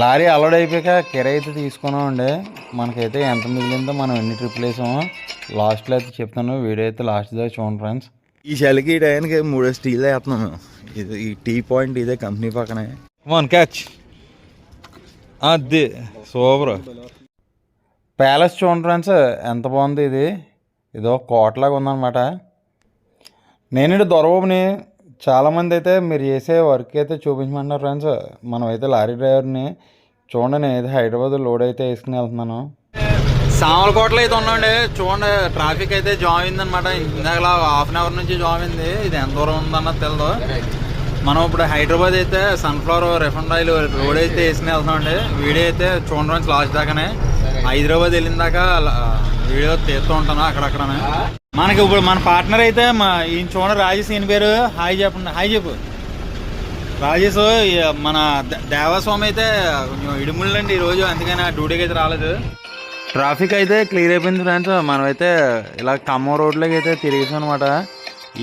Lorry allowed అయిపోయాక కిరాయి అయితే తీసుకున్నామండి. మనకైతే ఎంత మిగిలిందో మనం ఎన్ని ట్రిప్లు వేసామో లాస్ట్లో అయితే చెప్తాను. వీడియో అయితే లాస్ట్ దాకా చూడండి ఫ్రెండ్స్. ఈ చలికి ఈ టైంకి 3 స్టీల్ వేస్తున్నాం మేము. ఇది ఈ టీ పాయింట్ ఇదే కంపెనీ పక్కనే. వన్ క్యాచ్ అది సూపర్. ప్యాలెస్ చూడండి ఫ్రెండ్స్ ఎంత బాగుంది. ఇదో కోటలాగా ఉందన్నమాట. నేను దొరబాబుని చాలామంది అయితే మీరు చేసే వర్క్ అయితే చూపించమంటున్నారు ఫ్రెండ్స్. మనం అయితే లారీ డ్రైవర్ని చూడండి. నేను అయితే హైదరాబాద్ లోడ్ అయితే వేసుకుని వెళ్తున్నాను. సామలకోటలో అయితే ఉన్నాండి. చూడండి ట్రాఫిక్ అయితే జామ్ అయిందనమాట. ఇందాక హాఫ్ అన్ అవర్ నుంచి జామ్ అయింది. ఇది ఎంత దూరం ఉందన్నది తెలియదు. మనం ఇప్పుడు హైదరాబాద్ అయితే సన్ఫ్లవర్ రిఫండ్ ఆయిల్ రోడ్ అయితే వేసుకుని వెళ్తున్నామండి. వీడియో అయితే చూడండి ఫ్రెండ్స్ లాస్ట్ దాకానే. హైదరాబాద్ వెళ్ళిన దాకా వీడియో తీస్తూ ఉంటాను అక్కడక్కడనే. మనకి ఇప్పుడు మన పార్ట్నర్ అయితే ఈయన చూడండి రాజేష్. ఈయన పేరు హాయ్ చెప్పండి. హాయ్ చెప్పు రాజేష్. మన దేవస్వామి అయితే కొంచెం ఇడుముళ్ళండి ఈరోజు, అందుకని డ్యూటీకి అయితే రాలేదు. ట్రాఫిక్ అయితే క్లియర్ అయిపోయింది ఫ్రెండ్స్. మనమైతే ఇలా ఖమ్మం రోడ్లోకి అయితే తిరిగేసాం అనమాట.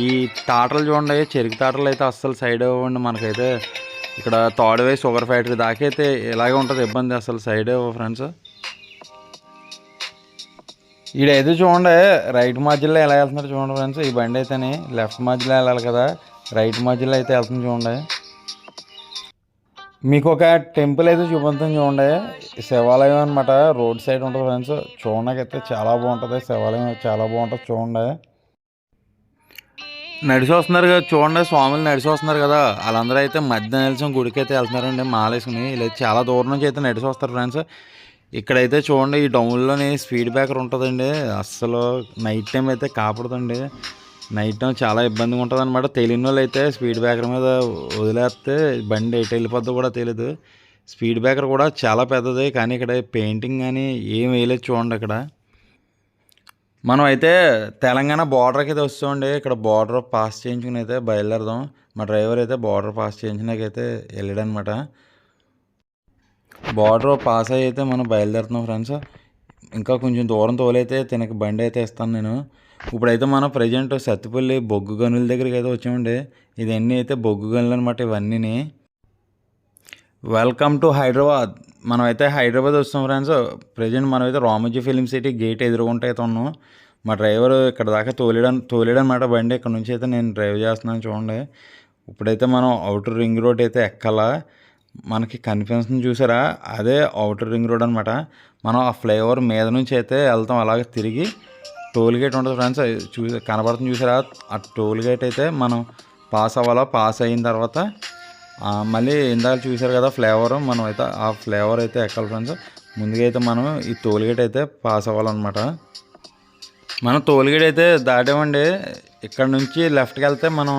ఈ తాటలు చూడండి, చెరుకు తాటలు అయితే అస్సలు సైడ్ ఇవ్వండి. మనకైతే ఇక్కడ తాడువే షుగర్ ఫ్యాక్టరీ దాకా అయితే ఇలాగే ఉంటుంది ఇబ్బంది, అసలు సైడ్ ఫ్రెండ్స్. ఈడైతే చూడండి రైట్ మధ్యలో ఎలా వెళ్తున్నారు చూడండి ఫ్రెండ్స్. ఈ బండి అయితేనే లెఫ్ట్ మధ్యలో వెళ్ళాలి కదా, రైట్ మధ్యలో అయితే వెళ్తుంది చూడండి. మీకు ఒక టెంపుల్ అయితే చూపిస్తాను చూడండి. శివాలయం అనమాట, రోడ్ సైడ్ ఉంటుంది ఫ్రెండ్స్. చూడడానికైతే చాలా బాగుంటుంది. శివాలయం చాలా బాగుంటుంది చూడండి. నడిచి వస్తున్నారు కదా చూడండి, స్వాములు నడిచి వస్తున్నారు కదా. వాళ్ళందరూ అయితే మధ్య నిలిచిన గుడికి అయితే వెళ్తున్నారండి మాలేసుకుని. ఇలా చాలా దూరం నుంచి అయితే నడిచి వస్తారు ఫ్రెండ్స్. ఇక్కడైతే చూడండి ఈ డౌన్లోని స్పీడ్ బ్రేకర్ ఉంటుందండి. అస్సలు నైట్ టైం అయితే కాపాడుతుంది. నైట్ టైం చాలా ఇబ్బందిగా ఉంటుంది అనమాట. తెలియని వాళ్ళు అయితే స్పీడ్ బ్రేకర్ మీద వదిలేస్తే బండి ఎటు వెళ్ళిపోద్దో కూడా తెలియదు. స్పీడ్ బ్రేకర్ కూడా చాలా పెద్దది, కానీ ఇక్కడ పెయింటింగ్ కానీ ఏం వేయలేదు చూడండి. ఇక్కడ మనం అయితే తెలంగాణ బార్డర్కి అయితే వస్తామండి. ఇక్కడ బార్డర్ పాస్ చేయించుకుని అయితే బయలుదేరదాం. మా డ్రైవర్ అయితే బార్డర్ పాస్ చేయించడానికైతే వెళ్ళాడనమాట. బార్డర్ పాస్ అయ్యి అయితే మనం బయలుదేరుతున్నాం ఫ్రెండ్స్. ఇంకా కొంచెం దూరం తోలైతే తినక బండి అయితే ఇస్తాను నేను. ఇప్పుడైతే మనం ప్రజెంట్ సత్తుపల్లి బొగ్గు గనుల దగ్గరికి అయితే వచ్చామండి. ఇవన్నీ అయితే బొగ్గు గనులు అనమాట ఇవన్నీ. Welcome to Hyderabad. మనం అయితే హైదరాబాద్ వస్తాం ఫ్రెండ్స్. ప్రజెంట్ మనం అయితే రామోజీ ఫిలిం సిటీ గేట్ ఎదురుగుంటూ అయితే ఉన్నాం. మా డ్రైవర్ ఇక్కడ దాకా తోలేడనమాట బండి. ఇక్కడ నుంచి అయితే నేను డ్రైవ్ చేస్తున్నాను చూడండి. ఇప్పుడైతే మనం అవుటర్ రింగ్ రోడ్ అయితే ఎక్కాలా. మనకి కనిపిస్తుంది చూసారా, అదే అవుటర్ రింగ్ రోడ్ అనమాట. మనం ఆ ఫ్లైఓవర్ మీద నుంచి అయితే వెళ్తాం. అలాగే తిరిగి టోల్ గేట్ ఉంటుంది ఫ్రెండ్స్, కనబడుతుంది చూసారా. ఆ టోల్ గేట్ అయితే మనం పాస్ అవ్వాలా. పాస్ అయిన తర్వాత మళ్ళీ ఇందాక చూసారు కదా ఫ్లేవర్, మనం అయితే ఆ ఫ్లేవర్ అయితే ఎక్కాలి ఫ్రెండ్స్. ముందుగా అయితే మనం ఈ టోల్ గేట్ అయితే పాస్ అవ్వాలన్నమాట. మనం టోల్ గేట్ అయితే దాటామండి. ఇక్కడ నుంచి లెఫ్ట్కి వెళ్తే మనం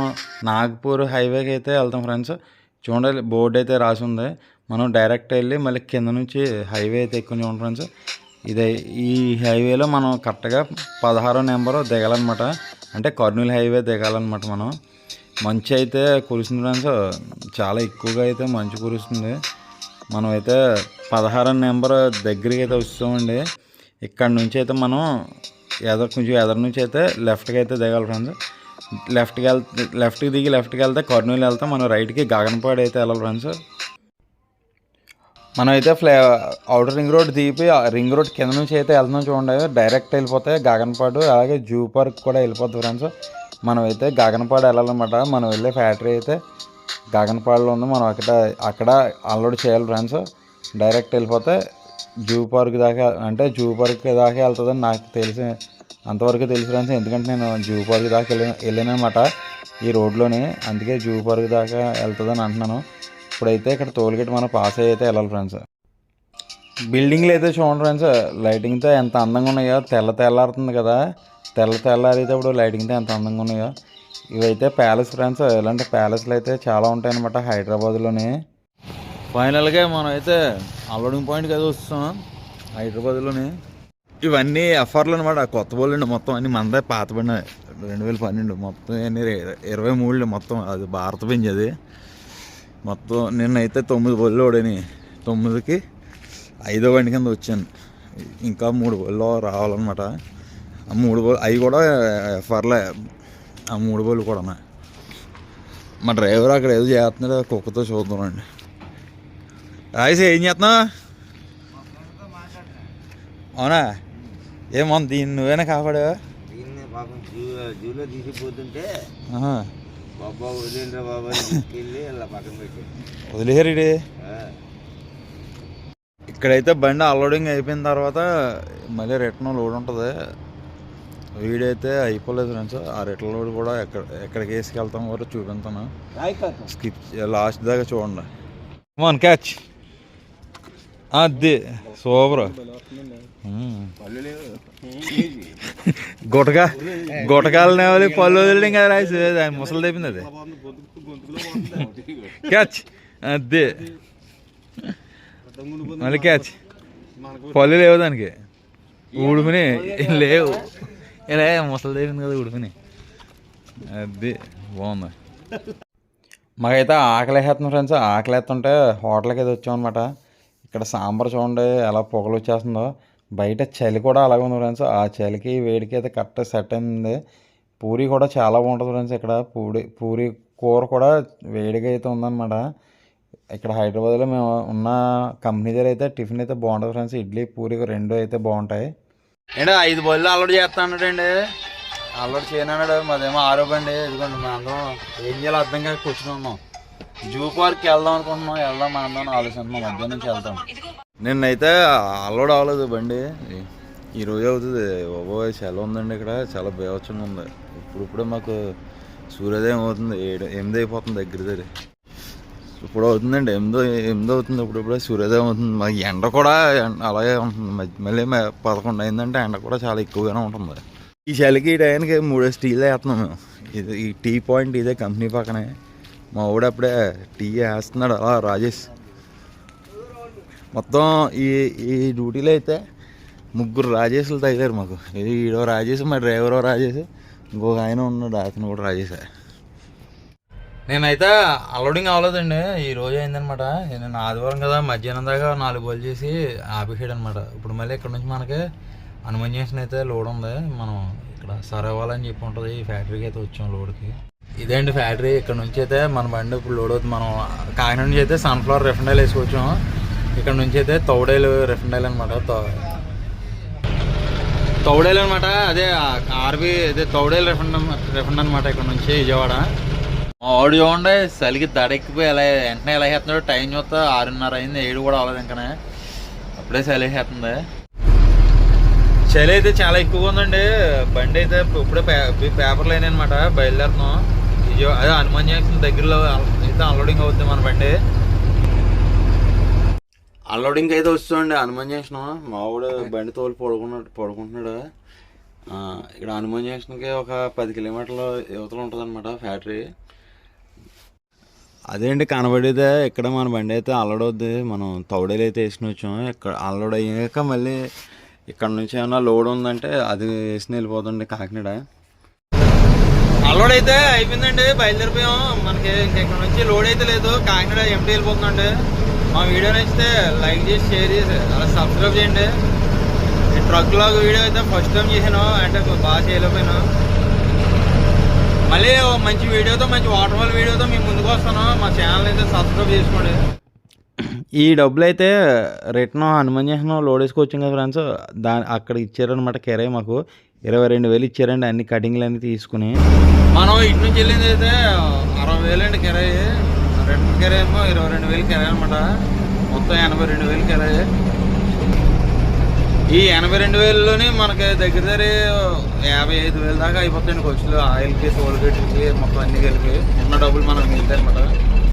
నాగపూర్ హైవేకి అయితే వెళ్తాం ఫ్రెండ్స్. చూడండి బోర్డు అయితే రాసి ఉంది. మనం డైరెక్ట్ వెళ్ళి మళ్ళీ కింద నుంచి హైవే అయితే ఎక్కువ చూడండి ఫ్రెండ్స్. ఇదే ఈ హైవేలో మనం కరెక్ట్గా 16వ నెంబరు దిగాలన్నమాట. అంటే కర్నూలు హైవే దిగాలన్నమాట మనం. మంచు అయితే కురుస్తుంది ఫ్రెండ్స్, చాలా ఎక్కువగా అయితే మంచు కురుస్తుంది. మనం అయితే 16వ నెంబర్ దగ్గరికి అయితే వస్తామండి. ఇక్కడ నుంచి అయితే మనం కొంచెం ఎదరు నుంచి అయితే లెఫ్ట్కి అయితే దిగాలి ఫ్రెండ్స్. లెఫ్ట్కి దిగి లెఫ్ట్కి వెళ్తే కర్నూలు వెళ్తాం. మనం రైట్కి గగనపాడు అయితే వెళ్ళాలి ఫ్రెండ్స్. మనం అయితే అవుటర్ రింగ్ రోడ్ దిగిపోయి రింగ్ రోడ్ కింద నుంచి అయితే వెళ్తున్నాం చూడండి. డైరెక్ట్ వెళ్ళిపోతే గగనపాడు, అలాగే జూ పార్క్ కూడా వెళ్ళిపోతుంది ఫ్రెండ్స్. మనం అయితే గగనపాడు వెళ్ళాలన్నమాట. మనం వెళ్ళే ఫ్యాక్టరీ అయితే గగనపాడులో ఉంది. మనం అక్కడ అన్లోడ్ చేయాలి ఫ్రెండ్స్. డైరెక్ట్ వెళ్ళిపోతే జూ పార్క్ దాకా, అంటే జూ పార్క్ దాకా వెళ్తుందని నాకు తెలిసి అంతవరకు తెలుసు ఫ్రెండ్స్. ఎందుకంటే నేను జూ పార్క్ దాకా వెళ్ళానమాట ఈ రోడ్లోనే, అందుకే జూ పార్క్ దాకా వెళ్తుందని అంటున్నాను. ఇప్పుడైతే ఇక్కడ టోల్గేట్ మనం పాస్ అయ్యి అయితే వెళ్ళాలి ఫ్రెండ్స్. బిల్డింగ్లు అయితే చూడండి ఫ్రెండ్స్, లైటింగ్తో ఎంత అందంగా ఉన్నాయో. తెల్లారుతుంది కదా, తెల్లారేటప్పుడు లైటింగ్తో ఎంత అందంగా ఉన్నాయో. ఇవైతే ప్యాలెస్ ఫ్రెండ్స్. ఇలాంటి ప్యాలెస్లు అయితే చాలా ఉంటాయన్నమాట హైదరాబాద్లోనే. ఫైనల్గా మనం అయితే అన్లోడింగ్ పాయింట్కి అయితే వస్తాం హైదరాబాద్లోనే. ఇవన్నీ ఎఫర్లు అనమాట, కొత్త బోళ్ళు మొత్తం అన్ని మనదే. పాత బండి 2012 మొత్తం అన్ని 23 మొత్తం. అది భారత బెంజ్ అది మొత్తం. నిన్నైతే 9 బళ్ళు ఓడని, 9కి 5వ బండి కింద వచ్చాను. ఇంకా 3 బళ్ళు రావాలన్నమాట. ఆ 3 బళ్ళు అవి కూడా ఎఫర్లే, ఆ 3 బళ్ళు కూడా. మా డ్రైవర్ అక్కడ ఏదో చేస్తున్నాడు, కుక్కతో చూద్దామండి. రాజేష్ ఏం చేస్తున్నావు? అవునా? ఏమన్నా దీన్ని నువ్వేనా కాపాడా? దీన్ని పాపం జూలో తీసిపోతుంటే బాబా వదిలేరా బాబా తీసుకెళ్ళి అలా పక్కన పెట్టాడు. వదిలేరు. ఇక్కడైతే బండి అన్లోడింగ్ అయిపోయిన తర్వాత మళ్ళీ రిటర్న్ లోడ్ ఉంటుంది. వీడైతే అయిపోలేదు ఫ్రెండ్స్. ఆ రిటర్న్ లోడ్ కూడా ఎక్కడికి వేసుకెళ్తాం కూడా చూపిస్తాను. స్కిప్ లాస్ట్ దాకా చూడండి. మోన్ క్యాచ్ అది సూపర్. గుటకాలు నేవాలి పళ్ళు వదిలేం కదా రాసి దాని ముసలు తెప్పింది అది. క్యాచ్ అదే మళ్ళీ క్యాచ్. పళ్ళు లేవు దానికి, ఉడిపిని లేవు. ఇలా ముసలు తెప్పింది కదా ఉడిపిని. అది బాగుంది. మాకైతే ఆకలి వేస్తుంది ఫ్రెండ్స్. ఆకలి వేస్తుంటే హోటల్కి అయితే వచ్చామన్నమాట. ఇక్కడ సాంబార్ చూడండి ఎలా పొగలు వచ్చేస్తుందో. బయట చలి కూడా అలాగే ఉంది ఫ్రెండ్స్. ఆ చలికి వేడికి అయితే కరెక్ట్ సెట్ అయింది. పూరి కూడా చాలా బాగుంటుంది ఫ్రెండ్స్. ఇక్కడ పూరి కూర కూడా వేడిగా అయితే ఉందన్నమాట. ఇక్కడ హైదరాబాద్లో మేము ఉన్న కంపెనీ దగ్గర అయితే టిఫిన్ అయితే బాగుంటుంది ఫ్రెండ్స్. ఇడ్లీ పూరి రెండు అయితే బాగుంటాయి. ఏంటో 5 బళ్ళు అల్లడి చేస్తా అన్నాడండి. అల్లడి చేయనన్నాడు. మాదేమో 6 బండి. ఇదిగోండి మా అందరం ఏం చేయాలో అర్థం కాక కూర్చుని ఉన్నాం. జూ పార్క్కి వెళ్దాం అనుకుంటున్నాం. వెళ్దాం మా అందరం ఆలోచిస్తున్నాం. మధ్యాహ్నం నుంచి వెళ్తాం. నిన్నైతే అల్లడి అవ్వలేదు బండి. ఈరోజు అవుతుంది. ఓ సెలవు ఉందండి. ఇక్కడ చాలా బేవచ్చంగా ఉంది. ఇప్పుడే మాకు సూర్యోదయం అవుతుంది. 8 అయిపోతుంది దగ్గర. ఇప్పుడు అవుతుందండి 8 అవుతుంది. ఇప్పుడే సూర్యోదయం అవుతుంది. మాకు ఎండ కూడా అలాగే ఉంటుంది. మళ్ళీ 11 అయిందంటే ఎండ కూడా చాలా ఎక్కువగానే ఉంటుంది. ఈ చలికి ఈ టైంకి 3 స్టీల్ వేస్తున్నాం మేము. ఈ టీ పాయింట్ ఇదే కంపెనీ పక్కనే. మా ఊడు అప్పుడే టీ వేస్తున్నాడు అలా రాజేష్. మొత్తం ఈ డ్యూటీలో అయితే 3 రాజేష్లు తగిలారు మాకు. ఈడో రాజేష్, మా డ్రైవరో రాజేష్, ఇంకొక ఆయన ఉన్నాడు అతను కూడా రాజేష్. నేనైతే అన్లోడింగ్ అవ్వలేదండి. ఈ రోజు అయిందనమాట. నేను ఆదివారం కదా మధ్యాహ్నం దాకా 4 బోల్ చేసి ఆపేసాడు అనమాట. ఇప్పుడు మళ్ళీ ఇక్కడ నుంచి మనకి హనుమాన్ జంక్షన్ అయితే లోడ్ ఉంది. మనం ఇక్కడ సరవాలని చెప్పి ఉంటుంది. ఈ ఫ్యాక్టరీకి అయితే వచ్చాం లోడ్కి. ఇదేంటి ఫ్యాక్టరీ. ఇక్కడ నుంచి అయితే మన బండి ఇప్పుడు లోడ్ అవుతుంది. మనం కాకినాడ నుంచి అయితే సన్ఫ్లవర్ రిఫైండ్ ఆయిల్ వేసుకొచ్చాం. ఇక్కడ నుంచి అయితే తౌడేలు రిఫైండ్ ఆయిల్ అనమాట. తౌడేలు అనమాట. అదే ఆర్బీ అదే తౌడేలు రిఫైండ్ అనమాట. ఇక్కడ నుంచి విజయవాడ. ఆడు చూడండి చలికి దడెక్కిపోయి ఎలా వెంటనే ఎలా వేస్తున్నాడు. టైం చూస్తా 6:30 అయింది. 7 కూడా అవ్వలేదు ఇంకనే. అప్పుడే చలి వేస్తుంది. చలి అయితే చాలా ఎక్కువగా ఉందండి. బండి అయితే ఇప్పుడే పేపర్లు అయినాయి అనమాట. బయలుదేరుతున్నాం. అదే హనుమాన్ జంక్షన్ దగ్గరలో అయితే అన్లోడింగ్ అవుతుంది మన బండి. అన్లోడింగ్ అయితే వస్తుందండి హనుమాన్ జంక్షన్. మా వాడు బండి తోలు పడుకుంటున్నాడు. ఇక్కడ హనుమాన్ జంక్షన్కి ఒక 10 కిలోమీటర్ల యువతలు ఉంటుంది అనమాట ఫ్యాక్టరీ. అదేంటి కనబడేదే. ఇక్కడ మన బండి అయితే అన్లోడ్ అవుద్ది. మనం తౌడేలు అయితే వేసుకుని వచ్చాం. ఇక్కడ అన్లోడ్ అయ్యాక మళ్ళీ ఇక్కడ నుంచి ఏమన్నా లోడ్ ఉందంటే అది వేసుకుని వెళ్ళిపోతుంది కాకినాడ. అన్లోడ్ అయితే అయిపోయిందండి. బయలుదేరిపోయాం. మనకి ఇక్కడ నుంచి లోడ్ అయితే లేదు. కాకినాడ ఎంటీ వెళ్ళిపోతుందండి. మా వీడియో నచ్చితే లైక్ చేసి షేర్ చేసి అలా సబ్స్క్రైబ్ చేయండి. ఈ ట్రక్ లాగ్ వీడియో అయితే ఫస్ట్ టైం చేశాను. అంటే బాగా చేయలేకపోయాను. మళ్ళీ మంచి వీడియోతో మంచి వాటర్ ఫాల్ వీడియోతో మీ ముందుకు వస్తాను. మా ఛానల్ అయితే సబ్స్క్రైబ్ చేసుకోండి. ఈ డబ్బులు అయితే రిటర్న్ హనుమాన్ జంక్షన్ లోడ్ వేసుకోవచ్చు కదా ఫ్రెండ్స్. అక్కడ ఇచ్చారనమాట కిరాయి. మాకు 22,000 ఇచ్చారండి అన్ని కటింగ్లు అన్నీ తీసుకుని. మనం ఇటు నుంచి వెళ్ళింది అయితే 60,000 అండి కిరాయి. రిటర్న్ కిరాయి ఏమో 22,000 కిరాయి అనమాట. మొత్తం 82,000 కిరాయి. ఈ 82,000లోని మనకి దగ్గర 55,000 దాకా అయిపోతాయండి ఖర్చులు. ఆయిల్కి, టోల్ గేట్లకి మొత్తం అన్ని కలిపి ఉన్న డబ్బులు మనకు మిగులుతాయి అనమాట.